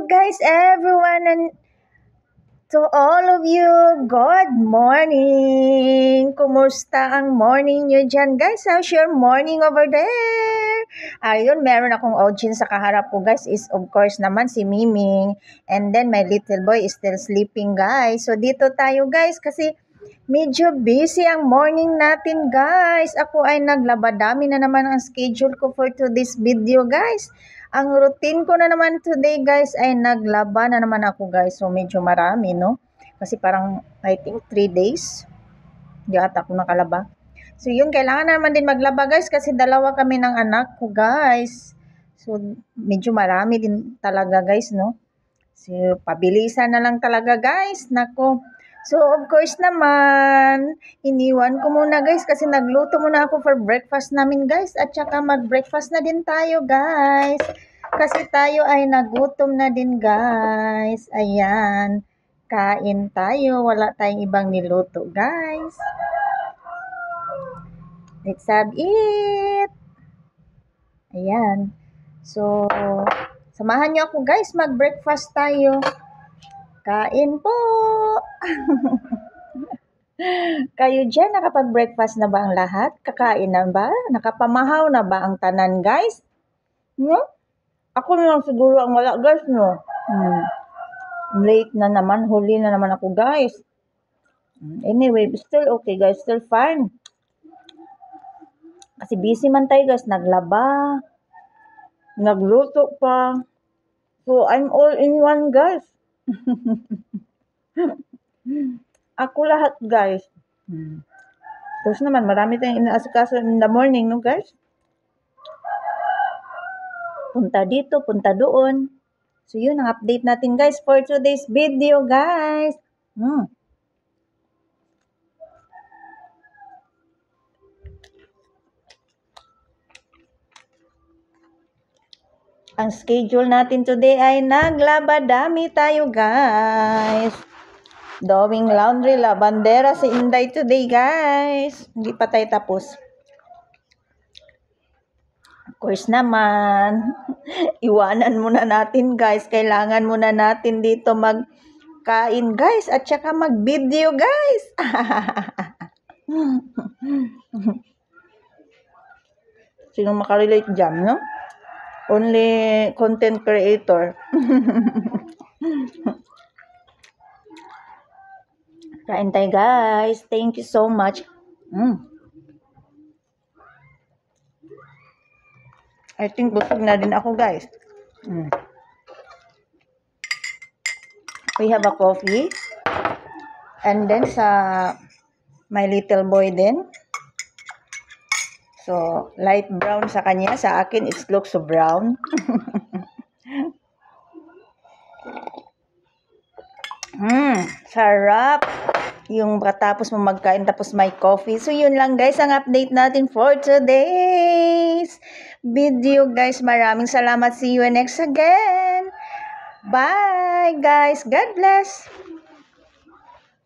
guys, everyone, and to all of you, good morning! Kumusta ang morning nyo dyan, guys? How's your morning over there? Ayun, meron akong audience sa kaharap ko, guys, is of course naman si Miming. And then my little boy is still sleeping, guys. So dito tayo, guys, kasi medyo busy ang morning natin, guys. Ako ay naglabadami na naman ang schedule ko for today's video, guys. Ang routine ko na naman today, guys, ay naglaba na naman ako, guys. So, medyo marami, no? Kasi parang, I think, 3 days. Di ata ako nakalaba. So, yun, kailangan naman din maglaba, guys, kasi dalawa kami ng anak ko, guys. So, medyo marami din talaga, guys, no? So, pabilisan na lang talaga, guys. Nako. So, of course naman, iniwan ko muna, guys, kasi nagluto muna ako for breakfast namin, guys. At saka mag-breakfast na din tayo, guys. Kasi tayo ay nagutom na din, guys. Ayan. Kain tayo. Wala tayong ibang niluto, guys. Let's have it. Ayan. So, samahan niyo ako, guys. Mag-breakfast tayo. Kain po! Kayo dyan, nakapag-breakfast na ba ang lahat? Kakain na ba? Nakapamahaw na ba ang tanan, guys? No? Ako na lang siguro ang wala, guys, no? Late na naman, huli na naman ako, guys. Anyway, still okay, guys. Still fine. Kasi busy man tayo, guys. Naglaba. Nagluto pa. So, I'm all in one, guys. Ako lahat, guys. Tapos naman, marami tayong inaasikaso in the morning, no, guys? Punta dito, punta doon. So, yun ang update natin, guys, for today's video, guys. Ang schedule natin today ay naglabadami tayo, guys. Doing laundry, labandera si Inday today, guys. Hindi pa tayo tapos. Of course naman, iwanan muna natin, guys. Kailangan muna natin dito magkain, guys. At saka mag-video, guys. Sino makarelate dyan, no? Only content creator. Kain tayo, guys. Thank you so much. I think busog na din ako, guys. We have a coffee. And then sa my little boy din. So, light brown sa kanya. Sa akin, it looks so brown. Sarap. Yung katapos mo magkain, tapos may coffee. So, yun lang, guys, ang update natin for today's video, guys. Maraming salamat. See you next again. Bye, guys. God bless.